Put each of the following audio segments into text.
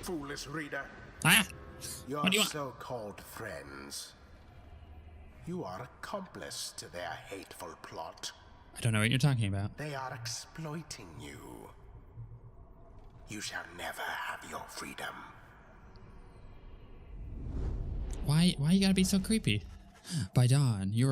Foolish reader. Ah! Your What do you want? so-called friends. You are accomplice to their hateful plot. I don't know what you're talking about. They are exploiting you. You shall never have your freedom. Why you gotta be so creepy? By dawn, you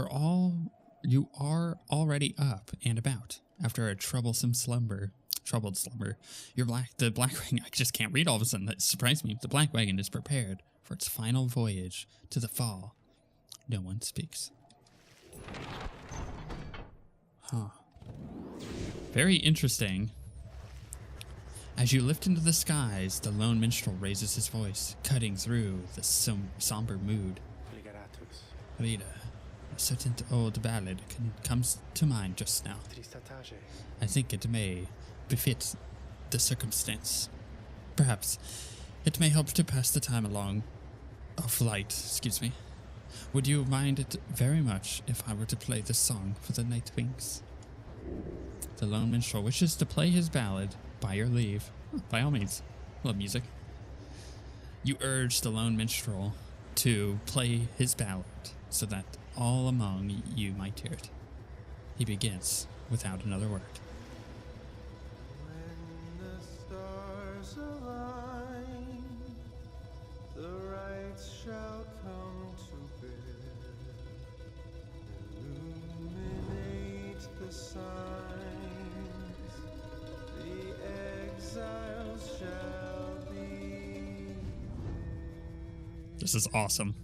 are already up and about after a troubled slumber. The Black Wagon, I just can't read all of a sudden, that surprised me. The Black Wagon is prepared for its final voyage to the fall. No one speaks. Huh. Very interesting. As you lift into the skies, the lone minstrel raises his voice, cutting through the somber mood. Rita, a certain old ballad comes to mind just now. I think it may befit the circumstance. Perhaps it may help to pass the time along. Excuse me. Would you mind it very much if I were to play this song for the Night Wings? The lone minstrel wishes to play his ballad. By your leave. By all means. Love music. You urge the lone minstrel to play his ballad so that all among you might hear it. He begins without another word. When the stars align, the rights shall come to bear. Illuminate the signs, the exiles shall be there. This is awesome.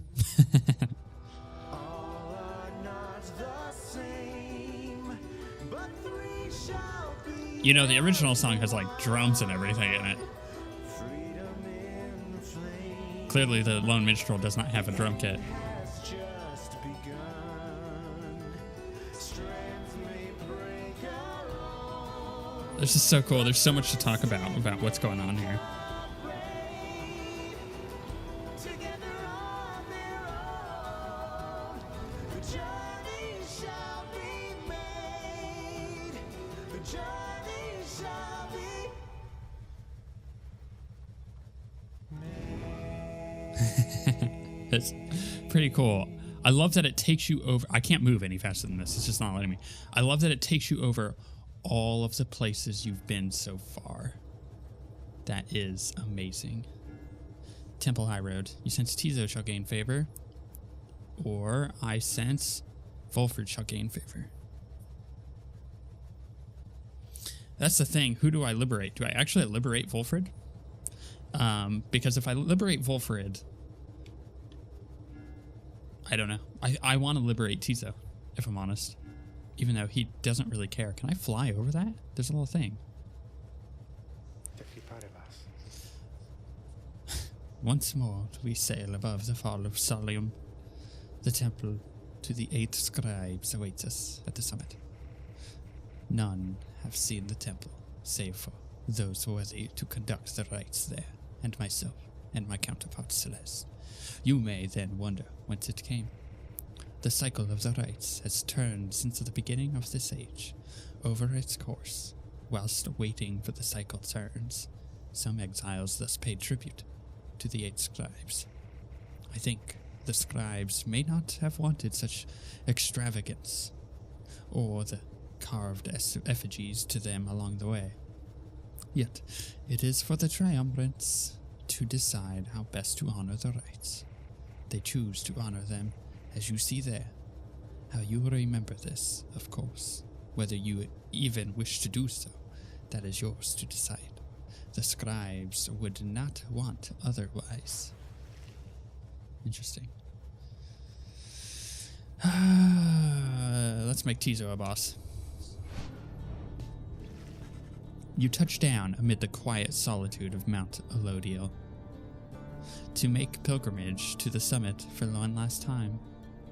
All are not the same, but three shall be. You know, the original song has like drums and everything in it. Freedom in flame Clearly the lone minstrel does not have a drum kit. has just begun. Strength may break our own. This is so cool. There's so much to talk about what's going on here. Together on their own, the journey shall be made. The journey shall be It's pretty cool. I love that it takes you over. I can't move any faster than this. It's just not letting me. I love that it takes you over all of the places you've been so far. That is amazing. Temple High Road. You sense Tizo shall gain favor. Or I sense Volfred shall gain favor. That's the thing. Who do I liberate? Do I actually liberate Volfred? Because if I liberate Volfred, I don't know. I want to liberate Tizo, if I'm honest. Even though he doesn't really care. Can I fly over that? There's a little thing. Once more we sail above the fall of Solium. The temple to the 8 scribes awaits us at the summit. None have seen the temple, save for those worthy to conduct the rites there, and myself and my counterpart Celeste. You may then wonder whence it came. The cycle of the rites has turned since the beginning of this age. Over its course, whilst waiting for the cycle turns, some exiles thus paid tribute to the 8 scribes. I think the scribes may not have wanted such extravagance, or the carved effigies to them along the way. Yet, it is for the triumvirates to decide how best to honor the rites. They choose to honor them as you see there. How you remember this, of course, whether you even wish to do so, that is yours to decide. The scribes would not want otherwise. Interesting. Let's make Tizo a boss. You touch down amid the quiet solitude of Mount Elodiel to make pilgrimage to the summit for one last time.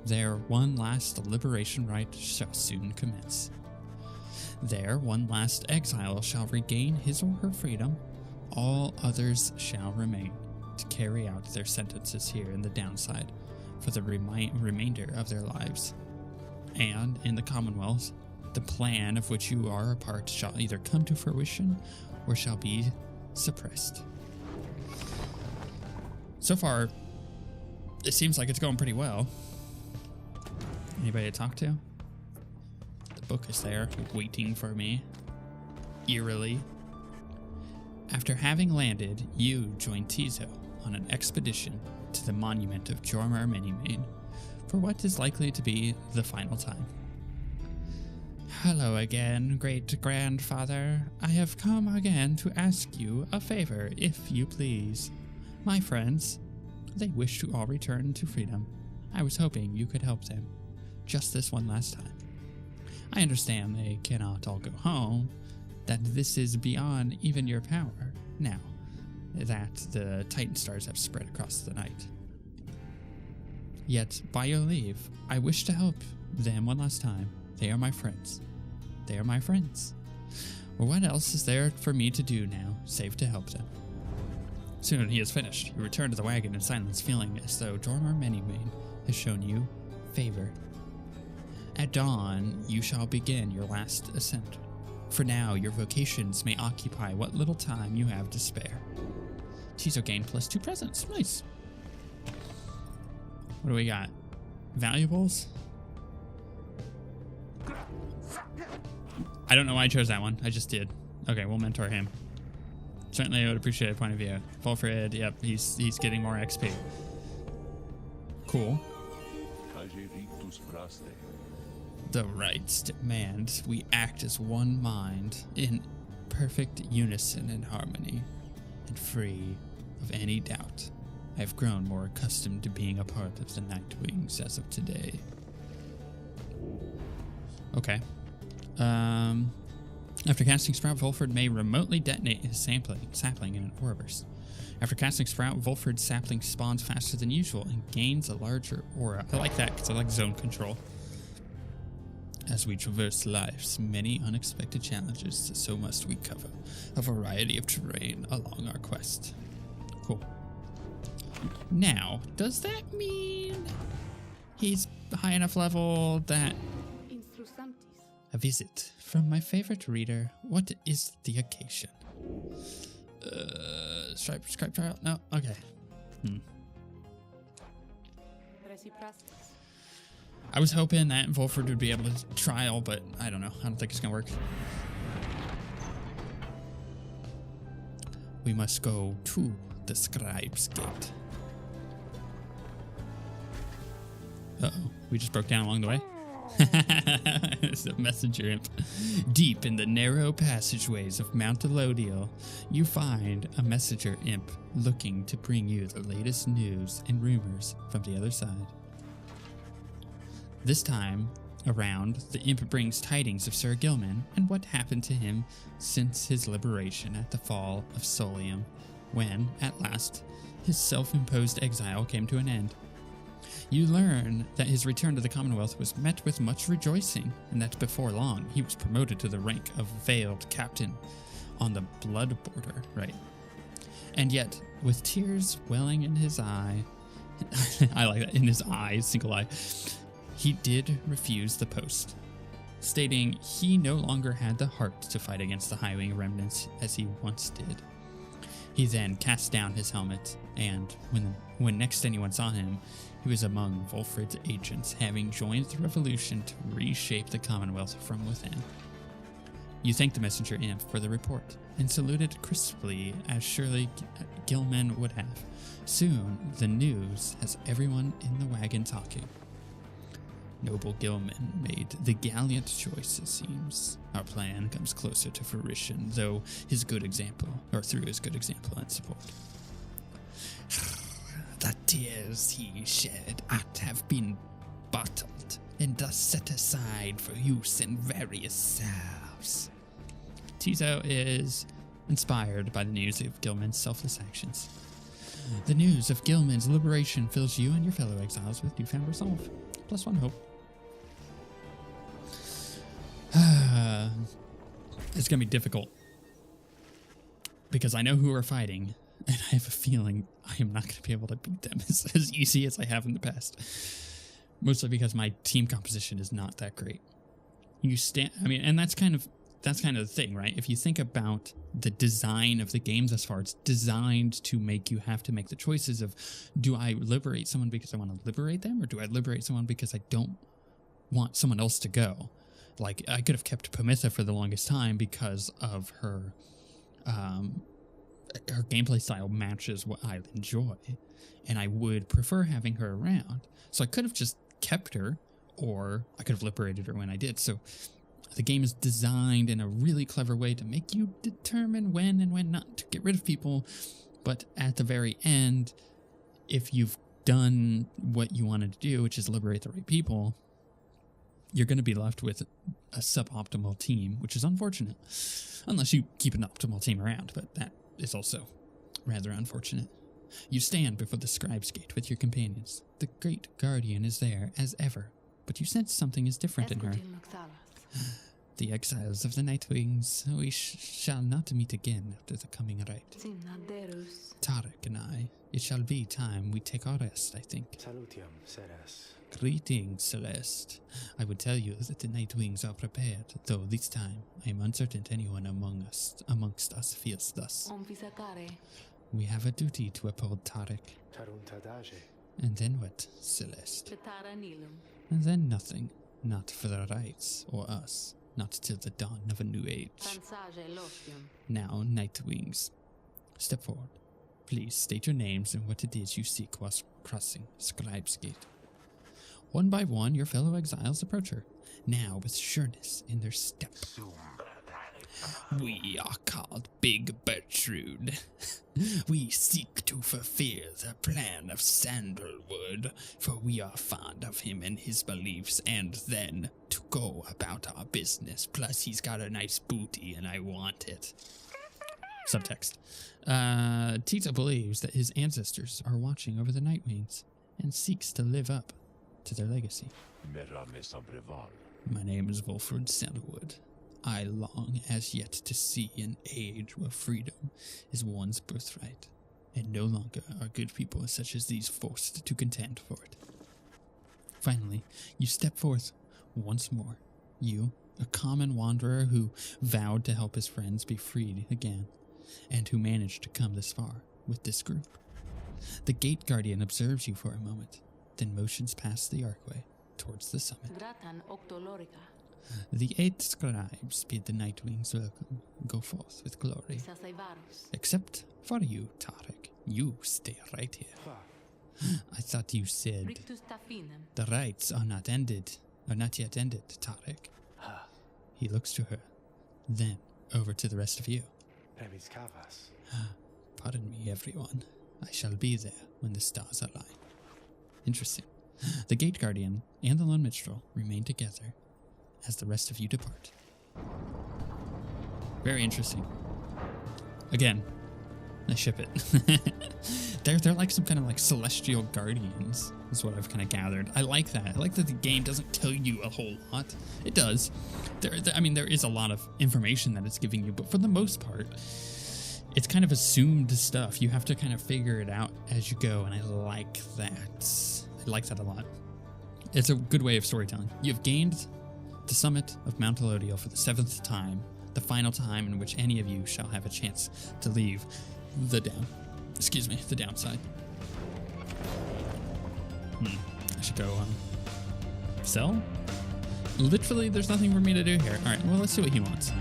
There, one last liberation rite shall soon commence. There, one last exile shall regain his or her freedom. All others shall remain to carry out their sentences here in the downside for the remainder of their lives. and in the Commonwealth, the plan of which you are a part shall either come to fruition or shall be suppressed. So far, it seems like it's going pretty well. Anybody to talk to? The book is there, waiting for me, eerily. After having landed, you join Tizo on an expedition to the monument of Jormar Manymane for what is likely to be the final time. Hello again, great-grandfather. I have come again to ask you a favor, if you please. My friends, they wish to all return to freedom. I was hoping you could help them, just this one last time. I understand they cannot all go home, that this is beyond even your power, now that the Titan stars have spread across the night. Yet, by your leave, I wish to help them one last time. They are my friends. They are my friends. Well, what else is there for me to do now, save to help them? Soon he has finished. You return to the wagon in silence, feeling as though Jormar Manymane has shown you favor. At dawn, you shall begin your last ascent. For now, your vocations may occupy what little time you have to spare. Tizo gained +2 presents. Nice. What do we got? Valuables? I don't know why I chose that one. I just did. Okay, we'll mentor him. Certainly I would appreciate a point of view. Volfred, yep, he's getting more XP. Cool. The rites demand we act as one mind, in perfect unison and harmony, and free of any doubt. I have grown more accustomed to being a part of the Nightwings as of today. Okay. After casting Sprout, Volfred may remotely detonate his sapling in an Ouroboros. After casting Sprout, Volfred's sapling spawns faster than usual and gains a larger aura. I like that because I like zone control. As we traverse life's many unexpected challenges, so must we cover a variety of terrain along our quest. Cool. Now, does that mean he's high enough level that... A visit from my favorite reader. What is the occasion? Scribe trial? No? Okay. I was hoping that Volfred would be able to trial, but I don't know. I don't think it's gonna work. We must go to the Scribe's Gate. Uh-oh. We just broke down along the way? It's a messenger imp. Deep in the narrow passageways of Mount Elodial, you find a messenger imp looking to bring you the latest news and rumors from the other side. This time around, the imp brings tidings of Sir Gilman and what happened to him since his liberation at the fall of Solium, when, at last, his self-imposed exile came to an end. You learn that his return to the Commonwealth was met with much rejoicing, and that before long he was promoted to the rank of Veiled Captain on the Blood Border, right? And yet, with tears welling in his eye, I like that, in his eyes, single eye, he did refuse the post, stating he no longer had the heart to fight against the Highwing remnants as he once did. He then cast down his helmet, and when next anyone saw him, he was among Volfred's agents, having joined the revolution to reshape the Commonwealth from within. You thanked the messenger imp for the report, and saluted crisply as surely Gilman would have. Soon, the news has everyone in the wagon talking. Noble Gilman made the gallant choice, it seems. Our plan comes closer to fruition, through his good example and support. The tears he shed ought to have been bottled, and thus set aside for use in various salves. Tizo is inspired by the news of Gilman's selfless actions. The news of Gilman's liberation fills you and your fellow exiles with newfound resolve. +1 hope. It's going to be difficult, because I know who we're fighting, and I have a feeling I am not going to be able to beat them as easy as I have in the past. mostly because my team composition is not that great. And that's kind of the thing, right? If you think about the design of the game thus far, it's designed to make you have to make the choices of, do I liberate someone because I want to liberate them, or do I liberate someone because I don't want someone else to go? Like, I could have kept Pamitha for the longest time because of her gameplay style matches what I enjoy, and I would prefer having her around. So I could have just kept her, or I could have liberated her when I did. So the game is designed in a really clever way to make you determine when and when not to get rid of people. But at the very end, if you've done what you wanted to do, which is liberate the right people, you're going to be left with a suboptimal team, which is unfortunate. Unless you keep an optimal team around, but that is also rather unfortunate. You stand before the Scribe's Gate with your companions. The Great Guardian is there, as ever, but you sense something is different in her. The Exiles of the Nightwings, we shall not meet again after the coming rite. Tarek and I, it shall be time we take our rest, I think. Salutium, Ceres. Greetings, Celeste. I would tell you that the Nightwings are prepared, though this time I am uncertain anyone amongst us feels thus. We have a duty to uphold Tarek. And then what, Celeste? And then nothing. Not for the rights, or us. Not till the dawn of a new age. Now, Nightwings, step forward. Please state your names and what it is you seek whilst crossing Scribe's Gate. One by one, your fellow exiles approach her, now with sureness in their step. We are called Big Bertrude. We seek to fulfill the plan of Sandalwood, for we are fond of him and his beliefs, and then to go about our business. Plus, he's got a nice booty, and I want it. Subtext. Tita believes that his ancestors are watching over the Nightwings, and seeks to live up to their legacy. My name is Wolfred Sandalwood. I long as yet to see an age where freedom is one's birthright, and no longer are good people such as these forced to contend for it. Finally, you step forth once more. You, a common wanderer who vowed to help his friends be freed again, and who managed to come this far with this group. The Gate Guardian observes you for a moment, then motions past the archway towards the summit. The 8 scribes bid the Nightwings welcome. Go forth with glory. Except for you, Tarek. You stay right here. I thought you said the rites are not yet ended, Tarek. He looks to her, then over to the rest of you. Pardon me, everyone. I shall be there when the stars align. Interesting. The Gate Guardian and the Lone Minstrel remain together as the rest of you depart. Very interesting. Again, I ship it. They're like some kind of like celestial guardians, is what I've kind of gathered. I like that. I like that the game doesn't tell you a whole lot. It does. There is a lot of information that it's giving you, but for the most part, it's kind of assumed stuff. You have to kind of figure it out as you go, and I like that. I like that a lot. It's a good way of storytelling. You've gained the summit of Mount Elodiel for the 7th time, the final time in which any of you shall have a chance to leave the downside. I should go sell? Literally, there's nothing for me to do here. All right, well, let's see what he wants.